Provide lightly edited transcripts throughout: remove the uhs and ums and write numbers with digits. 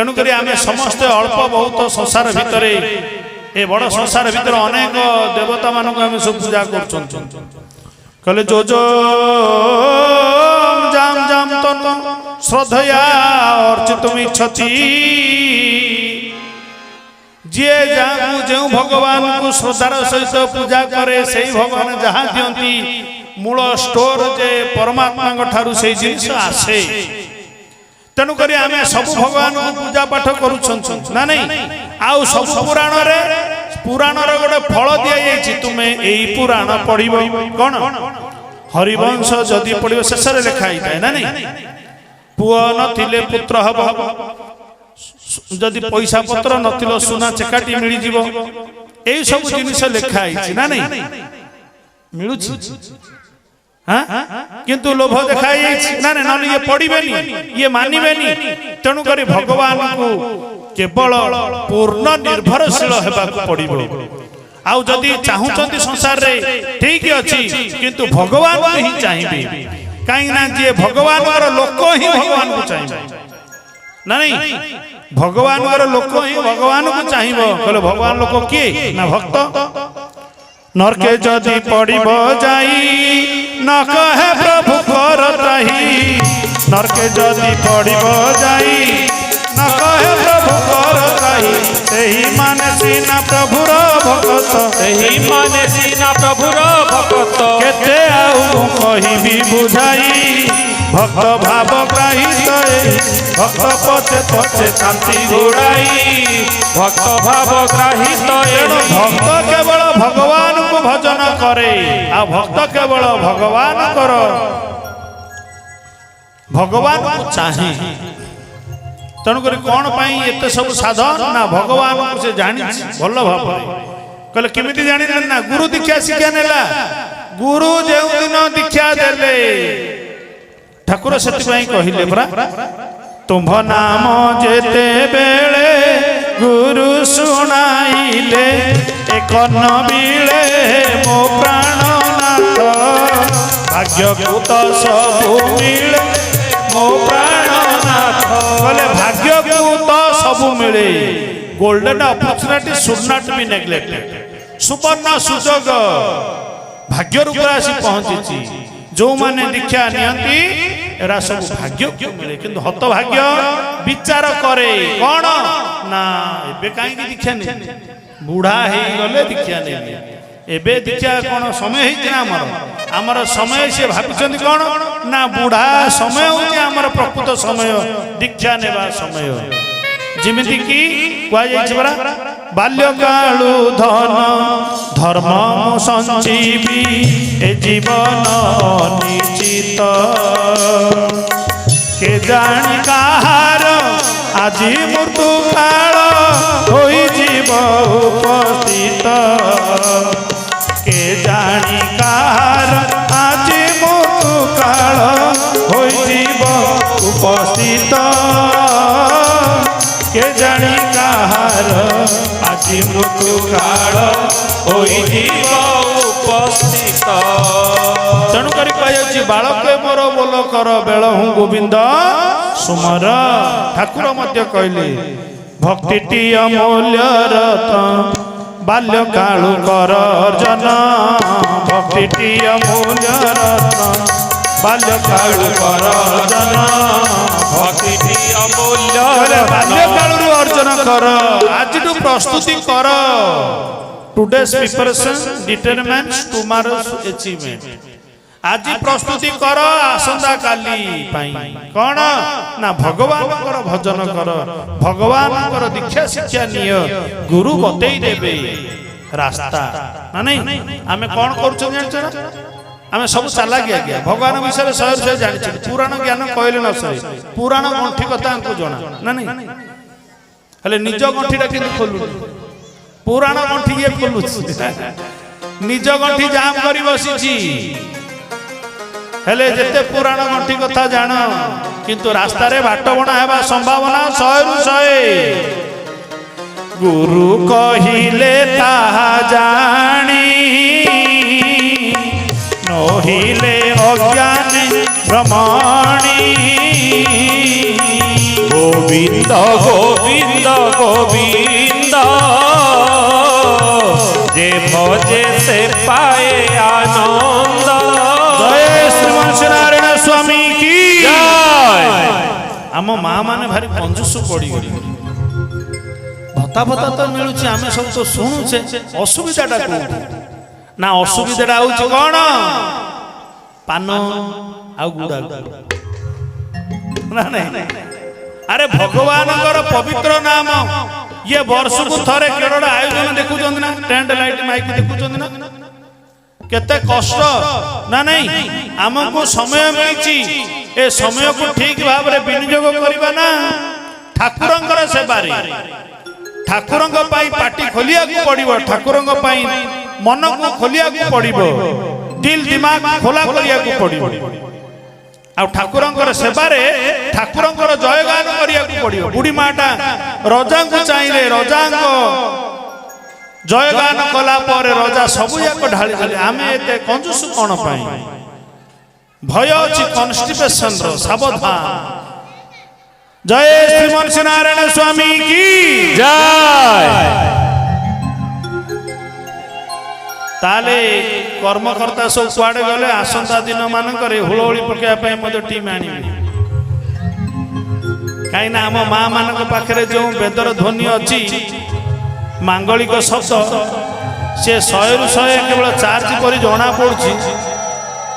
तेणुक आम समस्ते अल्प बहुत संसार भितर ए बड़ संसार भितर अनेक देवता मानक आम सब पूजा कर कहले जो जो जाम जाम तन श्रद्धया अर्चितुम इच्छति जी जो भगवान को श्रद्धार सहित पूजा करे से भगवान जहाँ दियंती मूल स्टोर जे परमात्मा ठारू से जिनिस आसे तेणुक आम सब भगवान को पूजा पाठ करुछन ना नहीं आउ सब पुराण गोटे फल दि जाइए तुम्हें यही पुराण पढ़ कौन हरिवंश जदि पढ़ शेष लिखाई थाए ना नहीं पुआ नथिले पुत्र हब जदि पैसा पत्र नथिलो सुना चेकाटी मिल जीव यही सब जिनिस लिखाई ना नहीं मिलू हाँ किंतु लोभ देखाई ना ना ये पढ़िबेनी ये मानिबेनी तेणुक भगवान को केवल पूर्ण निर्भरशील हेबाक पड़िबो आउ जदि चाहूचंती संसार रे ठीक अछि किंतु भगवान को ही चाहिबे काई ना जे भगवान वाला लोक ही भगवान को चाहिबे ना नहीं भगवान वाला लोक ही भगवान को चाहिबो कहले भगवान लोक के ना भक्त नरके जदि पड़िब जाई न कहे प्रभु करताही नरके जदि पड़िब जाई न कहे प्रभु करताही तेही माने सीना प्रभुर भगत तेही माने सीना प्रभुर भगत केते आउ कहिबी बुझाई भक्त भाव ग्राहित भक्त पछे पछे शांति गोड़ाई भक्त भाव ग्राहित भक्त केवल भगवान को भजन करे आ भक्त केवल भगवान कर भगवान को चाहे तेणुक कौन पाई एत सब साधन ना भगवान को से जानी भल भाव कहले केमिति जानी ना गुरु दीक्षा शिक्षा नेला गुरु जो दिन दीक्षा देले ठाकुर से कहले परा तुम्भ नाम जेते बेले गुरु सुनाइले एक नबिले मो प्राणनाथ भाग्य को तो सब मिले मो प्राणनाथ बोले भाग्य को तो सब मिले golden opportunity should not be neglected सुवर्ण सुजोग भाग्य रूप आसी पहुंची जो माने दीक्षा नियंती एरा सब भाग्य मिले किंतु हत भाग्य विचार करे कौन ना एबे काई दीक्षा ने बूढ़ा हे गले दीक्षा ने एबे दीक्षा कौन समय है आमर समय से भाविचंदी कौन ना बूढ़ा समय हो आमर प्रकृत समय दीक्षा नेबा समय जिमिति की कुआ जाइछ बरा बाल्यकालु धन धर्म संजीवी ए जीवन निश्चित के जानी कहार आज मृत्यु काल होई जीव उपस्थित के जानी कहार आज मृत्यु काल होई जीव उपस्थित के जानी कहार आज मृत्यु काल होई जीव उपस्थित तेणुक बालक मोर बोल कर बेल हूँ गोविंद सुमर ठाकुर मध्य कहले भक्ति अमूल्य रतन बाल्यकालु कर अर्जन भक्ति अमूल्य रतन बाल्यकालु कर अर्जन भक्ति अमूल्य बाल्यकालु अर्जन कर आज प्रस्तुति कर today's preparation determines tomorrow's achievement आज प्रस्तुति कर आसंता काली कौन ना भगवान भजन कर भगवान दीक्षा शिक्षा निय गुरु बतई देबे रास्ता ना नहीं आमे कौन करूछ आमे सब चला गया भगवान विषय शहर से जानि पुराण ज्ञान कहले न सही पुराण गंठी कथा हमको जना ना नहीं हले निज गंठीटा कि खोलु पुराण गंठी ये खोलु निज गंठी जाम करी बसिछि हेले जेते पुराण गंठी कथा जान किंतु रास्ता रे बाट बणा हेबा संभावना 100 गुरु कहिले ताहा जानी नहिले अज्ञानी भ्रमणी गोविंद गोविंद गोविंद जे भजे से पाए आनंद। जय श्री मुंशीनारायण स्वामी की जय। आम माँ माने भारी कंजूस पड़ी भत्ता भत्ता तो मिलूँ आम सब तो शुणुचे असुविधाटा ना असुविधाटा हूँ कौन पान आउ गुड़ा ना नहीं अरे भगवान पवित्र नाम ये वर्ष को थरे केरड़ आयोजन देखुं ना टेंट लाइट माइक देखुं ना केते कष्ट ना नहीं आमको समय मिली ए समय को ठीक भाव में विनियोग करबा ना ठाकुरंकर सेवारे ठाकुरंक पाई पाटी खोलिया को पड़िबो ठाकुरंक पाई मन को खोलिया को पड़िबो दिल दिमाग खोला करिया को पड़िबो आ ठाकुरंकर सेवारे ठाकुरंकर जयगान करिया को पड़िबो बुढ़ी माटा रजा को चाहिए रजा को जयगान कला पर रजा सबु जाक ढाली देले आमे एते कंजूस कोन पाई भय अछि कॉन्स्टिपेशन रो सावधान। जय श्री मुंशीनारायण स्वामी की जय। ताले कर्मकर्ता सब कुआडे गले आसंता दिन मानकर हुलहुली पकेया पय मते टीम आनी काई ना हम मां मानक पाखरे जो वेदर ध्वनि अछि मांगलिक शब्द से 100 रु 100 केवल चार्ज करी जणा पड़ुछि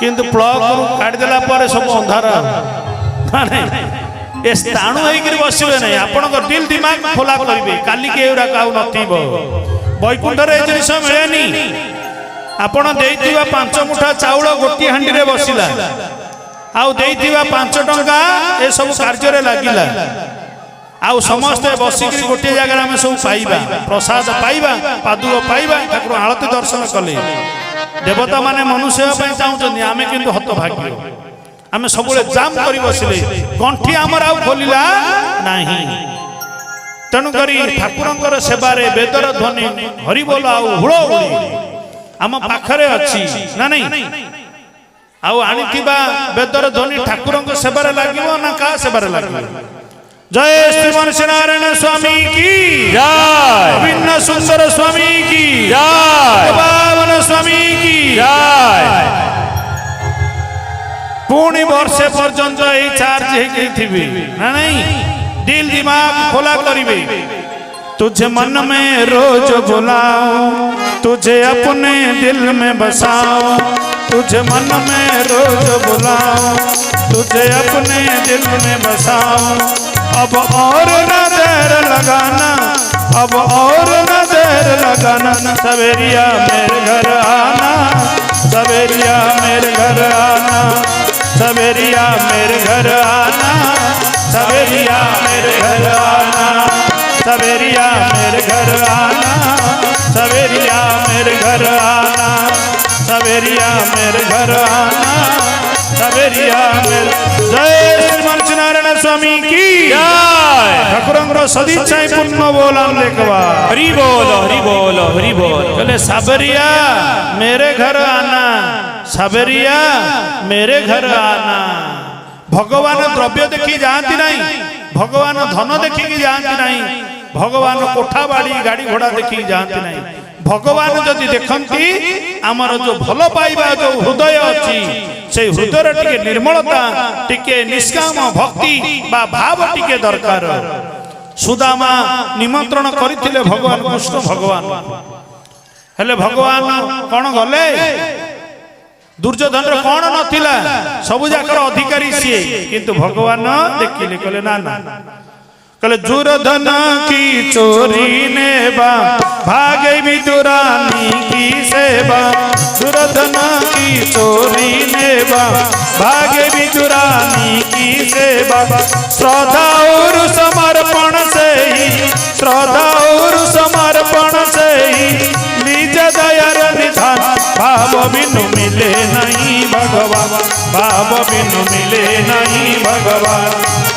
किंतु प्लग काट देला पर सब अंधार माने ए स्थाणु होइकरी बसिबे नै आपन दिल दिमाग खोला करिवे काली के एरा काउ नथिबो बैकुंठ रे जिनिस मिलेनी आपण देइतिबा 5 मुठा चाउल गोटी हांडी रे बसिला आउ देइतिबा 5 टंका ए सब कार्य रे लागिला आउ समस्त बसिकरी गोटे जगह में सब पाइबा प्रसाद पाइबा पादुक पाइबा ठाकुर आरती दर्शन कले देवता माने मनुष्य पय चाहउछन आमे किंतु हत भाग्य आमे सबले जाम करी बसिले गंठी हमर आउ खोलिला नाही तनु करी ठाकुरंकर सेवारे वेदर ध्वनि हरि बोल आउ हुळहुळी आम पाखरे अछि ना नहीं आउ आनिथिबा वेदर ध्वनि ठाकुरंकर सेवारे लागिवो ना का सेवारे लागिवो। जय श्री मुंशीनारायण स्वामी की जय। भिन्न सुंदर स्वामी की जय। पावन स्वामी की जय। पुणी वर्षे पर्यंत यही चार्ज थी ना नहीं दिल दिमाग खोला करिवे तुझे मन में रोज बुलाओ तुझे अपने दिल में बसाओ तुझे मन में रोज बुलाओ तुझे अपने दिल में बसाओ अब और न देर लगाना अब और न देर लगाना सवेरिया मेरे घर आना सवेरिया मेरे घर आना सवेरिया मेरे घर आना सवेरिया मेरे घर आना सवेरिया मेरे घर आना सवेरिया मेरे घर आना सवेरिया मेरे घर आना सवेरिया मेरे। जय श्री मुंशीनारायण स्वामी की जय। ठाकुरंकर सदिच्छा पूर्ण बोला लेखवा हरि बोल हरि बोल हरि बोल। चले सवेरिया मेरे घर आना सवेरिया मेरे घर आना। भगवान द्रव्य देखी जाती नहीं भगवान धन देखिकी जाती नहीं भगवान कोठा बाड़ी गाड़ी घोड़ा देखिकी जाती नहीं भगवान जदि देखती आमर जो भल पाइबा जो हृदय अच्छी से हृदय टिके निर्मलता टिके निष्काम भक्ति बा भाव टिके दरकार। सुदामा निमंत्रण करथिले भगवान कृष्ण भगवान हेले भगवान कौन गले दुर्योधन कौन नथिला सबु जाकर अधिकारी सी किंतु भगवान देखिले कहले ना ना कहले दुर्योधन की चोरी नेबा भागे विदुरानी की सेवा दुर्योधन की चोरी नेबा भागे विदुरानी की सेवा श्रद्धा और समर्पण से ही श्रद्धा और समर्पण से ही निज दयार निधान भाव बिनु मिले नहीं भगवान भाव बिनु मिले नहीं भगवान।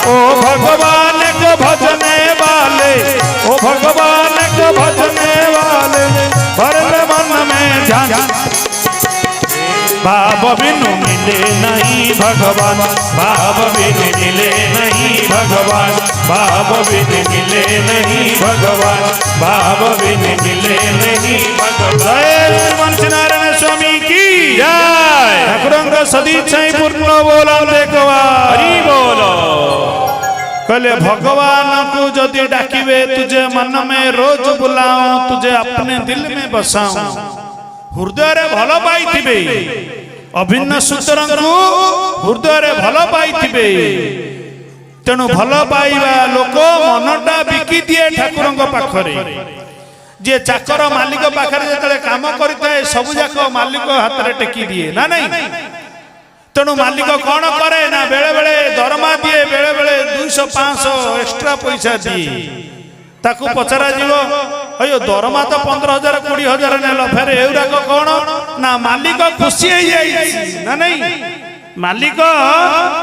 ओ भगवान को भजने वाले ओ भगवान को भजने वाले भरल मन में ध्यान भाव बिनु मिले नहीं भगवान भाव बिनु मिले नहीं भगवान भाव बिनु मिले नहीं भगवान भाव बिनु मिले नहीं भगवान। जय श्री नारायण स्वामी की जय ठाकुरंग सदिच्छा पूर्ण बोला देखवा हरि बोल कहले भगवान को जदि डाकिबे तुझे मन में रोज बुलाऊं तुझे अपने दिल में बसाऊं हृदय रे भल पाइथिबे अभिन्न सूत्रंगु हृदय रे भल पाइथिबे तेणु भल पाइबा लोक मनटा बिकी दिए ठाकुरंग पाखरे जे चाकर मालिक पाखरे जेतले काम करिताए सब जाक मालिक हाथ रे टेकी दिए ना नहीं तेणु मालिक कौन करे ना बेले बेले दरमा दिए बेले बेले 200-500 एक्स्ट्रा पैसा दिए ताकू पचरा जीव अयो दरमा तो 15,000 20,000 नेल फेर एउराक कौन ना मालिक खुशी हो जाई ना नहीं मालिक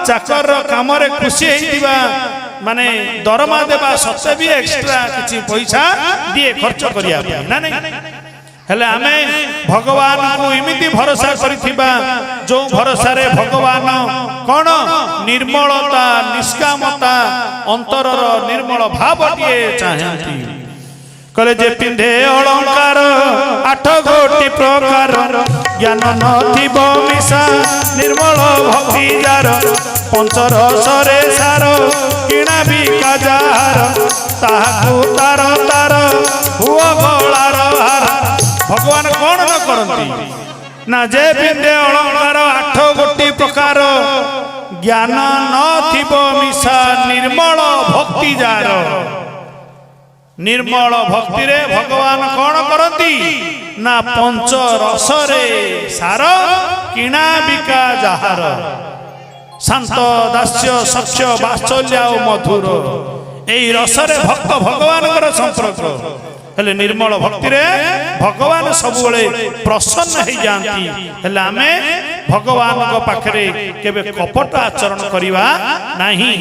चाकर काम रे खुशी होइबा माने दरमा देबा सत्य भी एक्स्ट्रा किछि पैसा दिए खर्च करिया ना नहीं हेले आमे भगवान को इमिति भरोसा करिथिबा जो भरोसा रे भगवान कोन निर्मलता निष्कामता अंतरर निर्मल भाव दिए चाहंती कले जे पिंधे अलंकार 8 कोटि प्रकार ज्ञान नथिबो मिसा निर्मल भक्ति जार पंचरसरे सार किणा बिका जार ताहाकू तार तार हुआ गलार हार भगवान कौन न करती ना जे पिंधे अलंकार 8 कोटि प्रकार ज्ञान नथिबो मिसा निर्मल भक्ति जार निर्मल भक्ति रे भगवान कौन करती ना पंच रसरे सार किणा बिका जहार शांत दास्य सख्य वात्सल्य मधुर एई रसरे भक्त भगवान संपर्क हेले निर्मल भक्ति रे भगवान सब बेले प्रसन्न हो जाती हेले आमे भगवान पाखरे केबे कपट आचरण करिवा नहीं